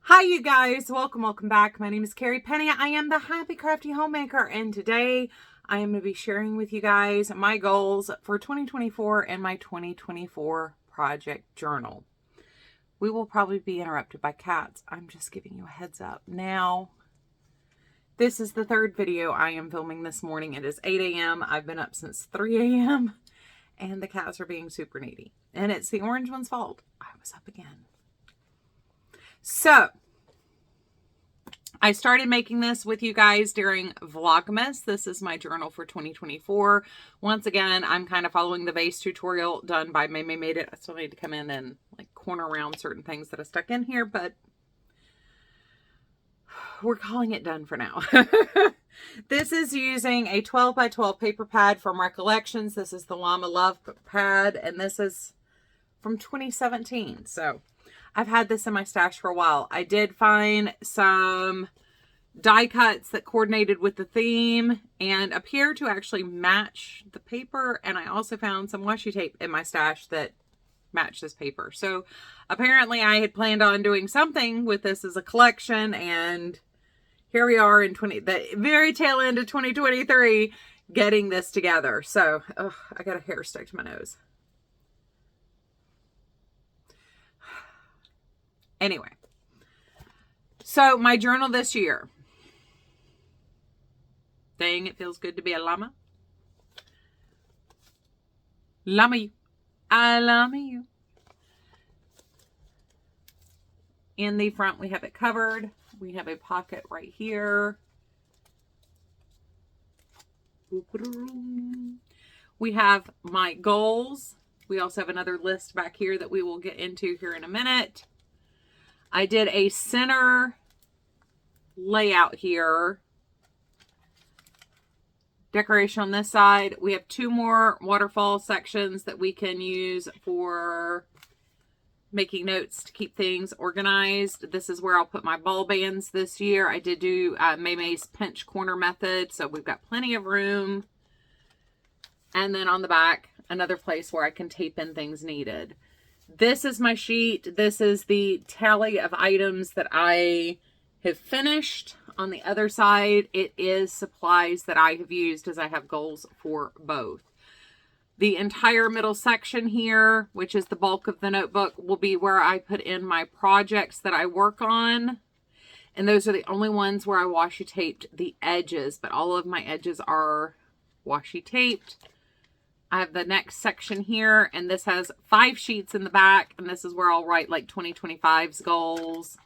Hi you guys, welcome back. My name is Carrie Penny. I am the Happy Crafty Homemaker, and today I am going to be sharing with you guys my goals for 2024 and my 2024 project journal. We will probably be interrupted by cats. I'm just giving you a heads up. Now, this is the third video I am filming this morning. It is 8 a.m. I've been up since 3 a.m. and the cats are being super needy. And it's the orange one's fault. I was up again. So, I started making this with you guys during Vlogmas. This is my journal for 2024. Once again, I'm kind of following the vase tutorial done by May Made It. I still need to come in and like corner around certain things that I stuck in here, but we're calling it done for now. This is using a 12 by 12 paper pad from Recollections. This is the Llama Love pad, and this is from 2017. So I've had this in my stash for a while. I did find some die cuts that coordinated with the theme and appear to actually match the paper. And I also found some washi tape in my stash that matched this paper. So apparently I had planned on doing something with this as a collection, and here we are in the very tail end of 2023 getting this together. So I got a hair stuck to my nose. Anyway, so my journal this year. Dang, it feels good to be a llama. Llama you. I llama you. In the front, we have it covered. We have a pocket right here. We have my goals. We also have another list back here that we will get into here in a minute. I did a center layout here. Decoration on this side. We have two more waterfall sections that we can use for making notes to keep things organized. This is where I'll put my ball bands this year. I did do May's pinch corner method, so we've got plenty of room. And then on the back, another place where I can tape in things needed. This is my sheet. This is the tally of items that I have finished. On the other side, it is supplies that I have used, as I have goals for both. The entire middle section here, which is the bulk of the notebook, will be where I put in my projects that I work on. And those are the only ones where I washi taped the edges, but all of my edges are washi taped. I have the next section here, and this has 5 sheets in the back, and this is where I'll write like 2025's goals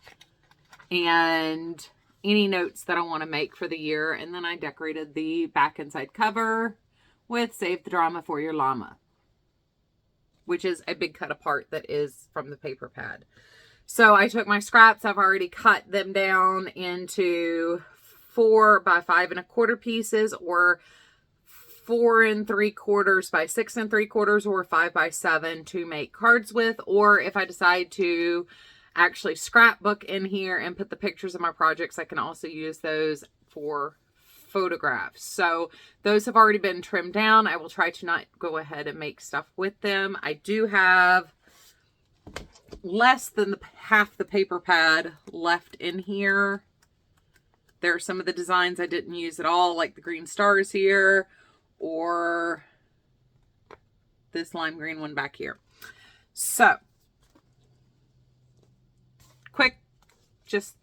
and any notes that I want to make for the year. And then I decorated the back and side cover with Save the Drama for Your Llama, which is a big cut apart that is from the paper pad. So I took my scraps. I've already cut them down into 4 by 5 1/4 pieces, or 4 3/4 by 6 3/4, or 5 by 7 to make cards with. Or if I decide to actually scrapbook in here and put the pictures of my projects, I can also use those for photographs. So those have already been trimmed down. I will try to not go ahead and make stuff with them. I do have less than half the paper pad left in here. There are some of the designs I didn't use at all, like the green stars here, or this lime green one back here. So, quick, just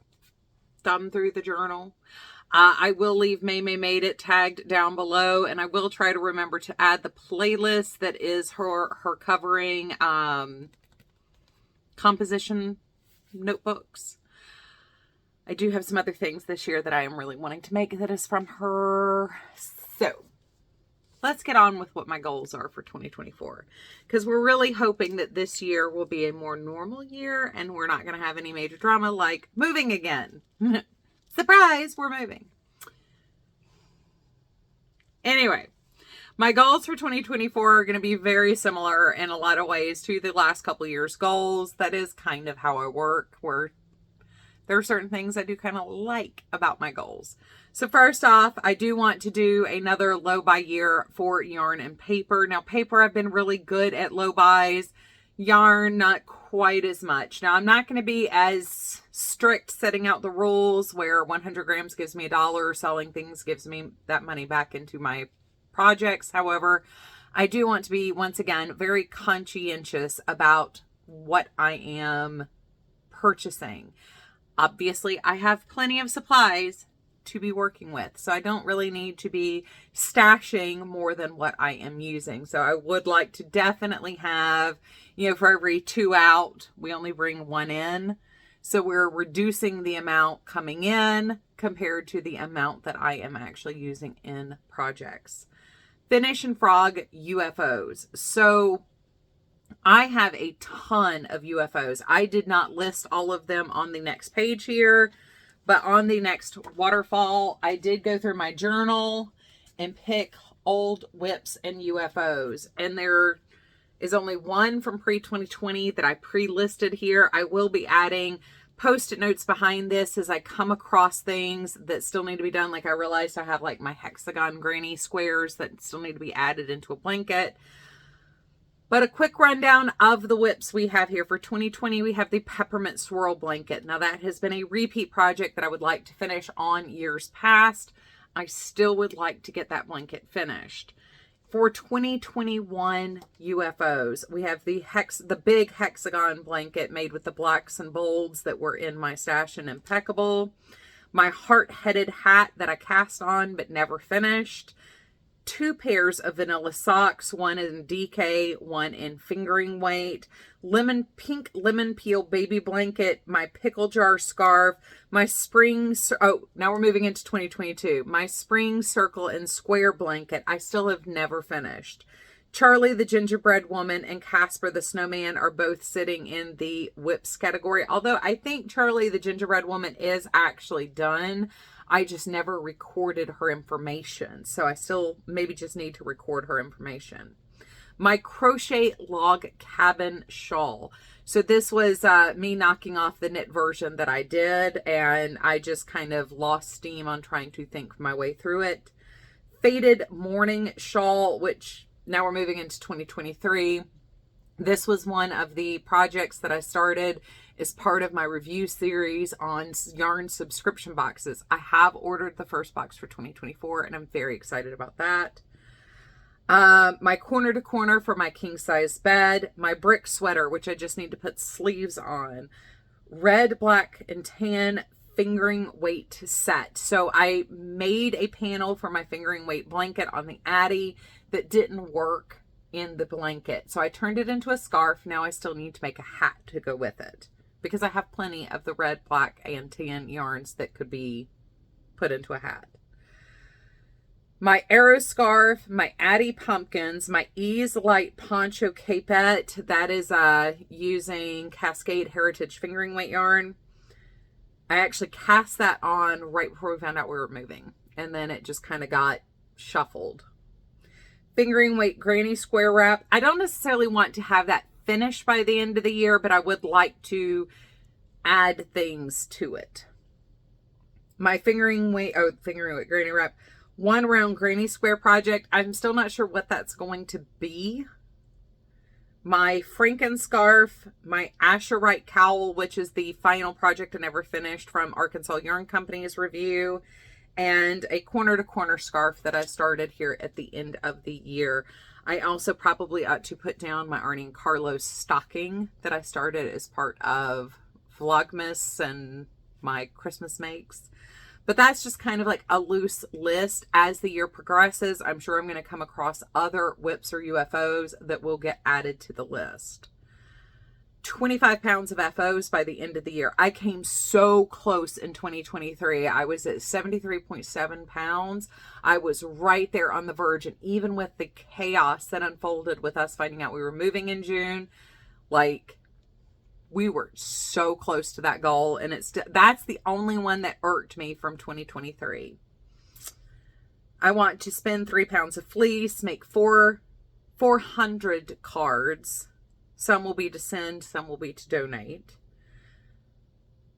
thumb through the journal. I will leave May Made It tagged down below, and I will try to remember to add the playlist that is her covering composition notebooks. I do have some other things this year that I am really wanting to make that is from her. So, let's get on with what my goals are for 2024, because we're really hoping that this year will be a more normal year and we're not going to have any major drama like moving again. Surprise, we're moving. Anyway, my goals for 2024 are going to be very similar in a lot of ways to the last couple years' goals. That is kind of how I work, where there are certain things I do kind of like about my goals. So first off, I do want to do another low buy year for yarn and paper. Now, paper, I've been really good at low buys. Yarn, not quite as much. Now, I'm not going to be as strict setting out the rules where 100 grams gives me $1, selling things gives me that money back into my projects. However, I do want to be, once again, very conscientious about what I am purchasing. Obviously, I have plenty of supplies to be working with, so I don't really need to be stashing more than what I am using. So I would like to definitely have, you know, for every 2 out, we only bring 1 in. So we're reducing the amount coming in compared to the amount that I am actually using in projects. Finish and Frog UFOs. So I have a ton of UFOs. I did not list all of them on the next page here, but on the next waterfall, I did go through my journal and pick old WIPs and UFOs. And there is only one from pre-2020 that I pre-listed here. I will be adding Post-it notes behind this as I come across things that still need to be done. Like I realized I have like my hexagon granny squares that still need to be added into a blanket. But a quick rundown of the WIPs we have here. For 2020, we have the Peppermint Swirl Blanket. Now that has been a repeat project that I would like to finish on years past. I still would like to get that blanket finished. For 2021 UFOs, we have the big hexagon blanket made with the blacks and bolds that were in my stash and Impeccable. My heart-headed hat that I cast on but never finished. 2 pairs of vanilla socks, one in DK, one in fingering weight, pink lemon peel baby blanket, my pickle jar scarf, my now we're moving into 2022, my spring circle and square blanket I still have never finished. Charlie the Gingerbread Woman and Casper the Snowman are both sitting in the WIPs category, although I think Charlie the Gingerbread Woman is actually done. I just never recorded her information. So I still maybe just need to record her information. My crochet log cabin shawl. So this was me knocking off the knit version that I did, and I just kind of lost steam on trying to think my way through it. Faded morning shawl, which now we're moving into 2023. This was one of the projects that I started as part of my review series on yarn subscription boxes. I have ordered the first box for 2024 and I'm very excited about that. My corner to corner for my king size bed, my brick sweater, which I just need to put sleeves on, red, black, and tan fingering weight set. So I made a panel for my fingering weight blanket on the Addy that didn't work in the blanket. So I turned it into a scarf. Now I still need to make a hat to go with it, because I have plenty of the red, black, and tan yarns that could be put into a hat. My arrow scarf, my Addy pumpkins, my Ease Light poncho capette, that is using Cascade Heritage fingering weight yarn. I actually cast that on right before we found out we were moving, and then it just kind of got shuffled. Fingering weight granny square wrap. I don't necessarily want to have that finished by the end of the year, but I would like to add things to it. My fingering weight granny wrap, 1 round granny square project. I'm still not sure what that's going to be. My Franken scarf, my Asherite cowl, which is the final project I never finished from Arkansas Yarn Company's review, and a corner to corner scarf that I started here at the end of the year. I also probably ought to put down my Arnie and Carlos stocking that I started as part of Vlogmas and my Christmas makes. But that's just kind of like a loose list. As the year progresses, I'm sure I'm going to come across other WIPs or UFOs that will get added to the list. 25 pounds of FOs by the end of the year. I came so close in 2023. I was at 73.7 pounds. I was right there on the verge. And even with the chaos that unfolded with us finding out we were moving in June, like, we were so close to that goal. And that's the only one that irked me from 2023. I want to spend 3 pounds of fleece, make 400 cards. Some will be to send, some will be to donate.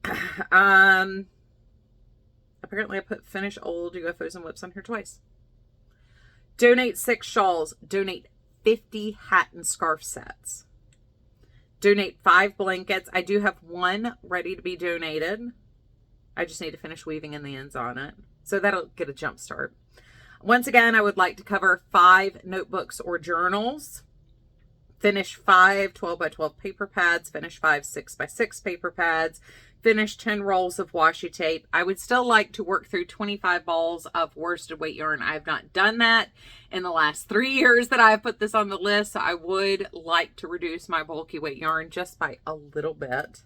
Apparently I put finish old UFOs and WIPs on here twice. Donate 6 shawls. Donate 50 hat and scarf sets. donate 5 blankets. I do have 1 ready to be donated. I just need to finish weaving in the ends on it. So that'll get a jump start. Once again, I would like to cover 5 notebooks or journals, finish 5 12x12 paper pads, finish 5 6x6 paper pads, finish 10 rolls of washi tape. I would still like to work through 25 balls of worsted weight yarn. I have not done that in the last 3 years that I have put this on the list. So I would like to reduce my bulky weight yarn just by a little bit.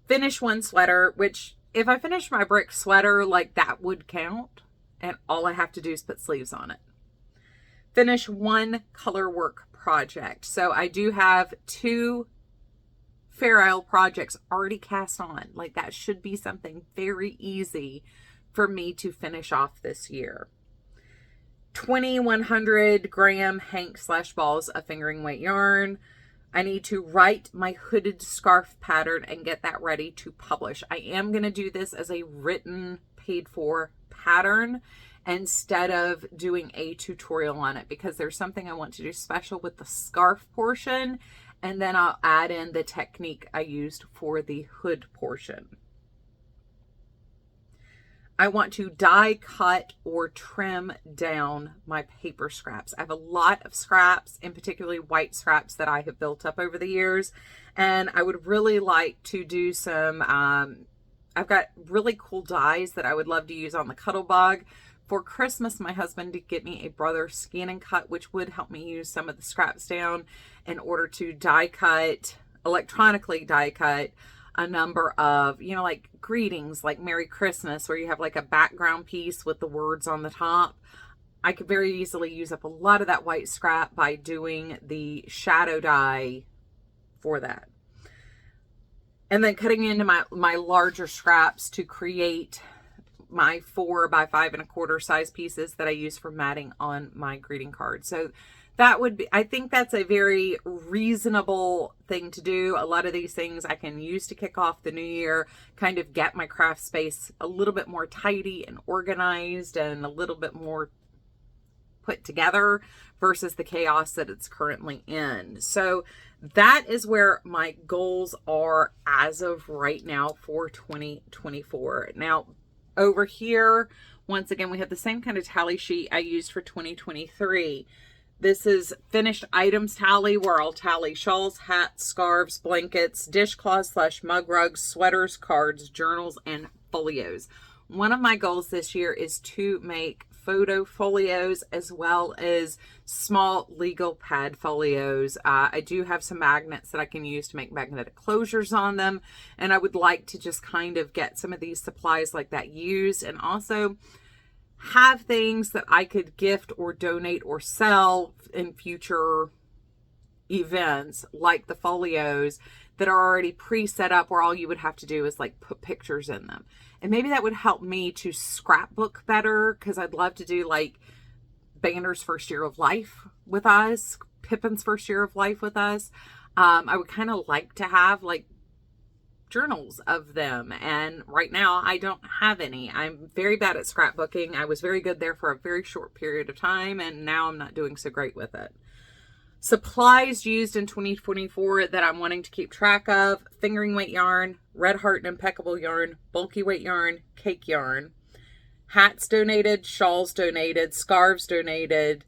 Finish 1 sweater, which if I finish my brick sweater, like that would count. And all I have to do is put sleeves on it. Finish 1 color work project. So I do have 2 Fair Isle projects already cast on. Like that should be something very easy for me to finish off this year. 2100 gram hank/balls of fingering weight yarn. I need to write my hooded scarf pattern and get that ready to publish. I am going to do this as a written, paid for pattern instead of doing a tutorial on it, because there's something I want to do special with the scarf portion, and then I'll add in the technique I used for the hood portion. I want to die cut or trim down my paper scraps. I have a lot of scraps, and particularly white scraps that I have built up over the years, and I would really like to do some I've got really cool dies that I would love to use on the Cuttlebug. For Christmas, my husband did get me a Brother Scan and Cut, which would help me use some of the scraps down in order to die cut, electronically die cut a number of, you know, like greetings, like Merry Christmas, where you have like a background piece with the words on the top. I could very easily use up a lot of that white scrap by doing the shadow die for that. And then cutting into my larger scraps to create my 4 by 5 1/4 size pieces that I use for matting on my greeting card. So that would be, I think that's a very reasonable thing to do. A lot of these things I can use to kick off the new year, kind of get my craft space a little bit more tidy and organized and a little bit more put together versus the chaos that it's currently in. So that is where my goals are as of right now for 2024. Now over here, once again, we have the same kind of tally sheet I used for 2023. This is finished items tally, where I'll tally shawls, hats, scarves, blankets, dishcloths / mug rugs, sweaters, cards, journals, and folios. One of my goals this year is to make photo folios as well as small legal pad folios. I do have some magnets that I can use to make magnetic closures on them, and I would like to just kind of get some of these supplies like that used, and also have things that I could gift or donate or sell in future events, like the folios that are already pre-set up, where all you would have to do is like put pictures in them. And maybe that would help me to scrapbook better, because I'd love to do like Banner's first year of life with us, Pippin's first year of life with us. I would kind of like to have like journals of them, and right now I don't have any. I'm very bad at scrapbooking. I was very good there for a very short period of time, and now I'm not doing so great with it. Supplies used in 2024 that I'm wanting to keep track of: fingering weight yarn, Red Heart and Impeccable yarn, bulky weight yarn, cake yarn, hats donated, shawls donated, scarves donated,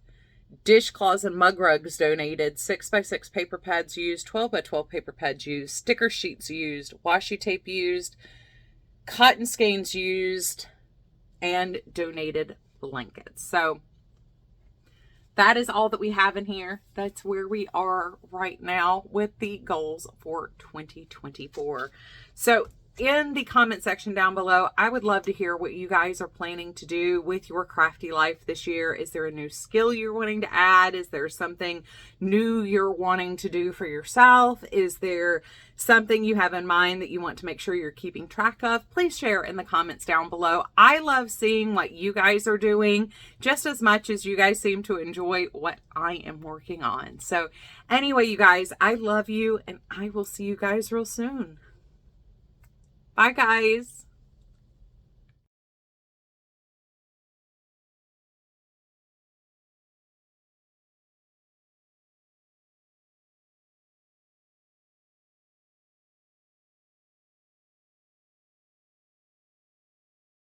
dishcloths and mug rugs donated, 6x6 paper pads used, 12x12 paper pads used, sticker sheets used, washi tape used, cotton skeins used, and donated blankets. So that is all that we have in here. That's where we are right now with the goals for 2024. So in the comment section down below, I would love to hear what you guys are planning to do with your crafty life this year. Is there a new skill you're wanting to add? Is there something new you're wanting to do for yourself? Is there something you have in mind that you want to make sure you're keeping track of? Please share in the comments down below. I love seeing what you guys are doing just as much as you guys seem to enjoy what I am working on. So anyway, you guys, I love you, and I will see you guys real soon. Bye, guys.